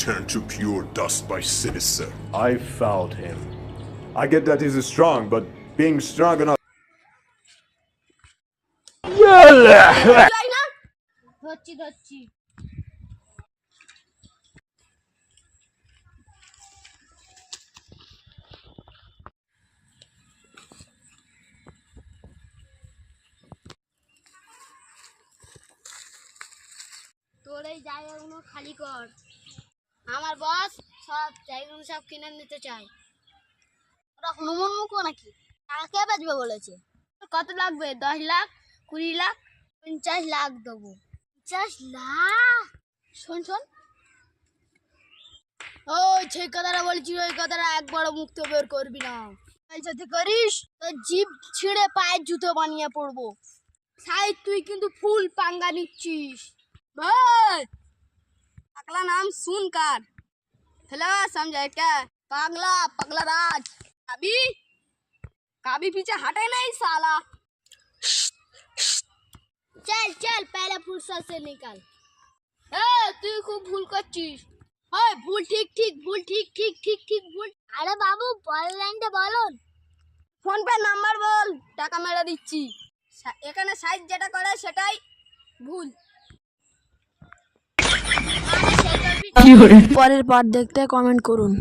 turned to pure dust by Sinister. I fouled him. I get that he's strong, but being strong enough. যাই না ধরছি তোর এই জায়গাগুলো খালি কর। আমার বস সব জায়গাগুলো সব কিনে নিতে চায়। ওরা হনুমান মুখো নাকি? টাকা বেচবে বলেছে। কত লাগবে? 10 লাখ, 20 লাখ, 50 লাখ দেবো। 50 লাখ? শোন ওই যে কথাটা বলছি ওই কথাটা একবারও মুক্ত বের করবি না। যদি করিস তো জিভ ছিঁড়ে পায়ের জুতো বানিয়ে পড়বো। সাই তুই কিন্তু ফুল পাঙ্গা নিচ্ছিস। भाई अगला नाम सुन कर हेलो समझे क्या? पगला राज कभी पीछे हटे नहीं साला। चल पहले फुर्सत से निकल। तू खूब भूल करছিস। ভুল ঠিক ভুল ঠিক ভুল। আরে বাবু বল লাইনটা বলুন। ফোন পে নাম্বার বল, টাকা মেরে দিচ্ছি। এখানে সাইজ যেটা করে সেটাই ভুল। পরের পার্ট দেখতে কমেন্ট করুন।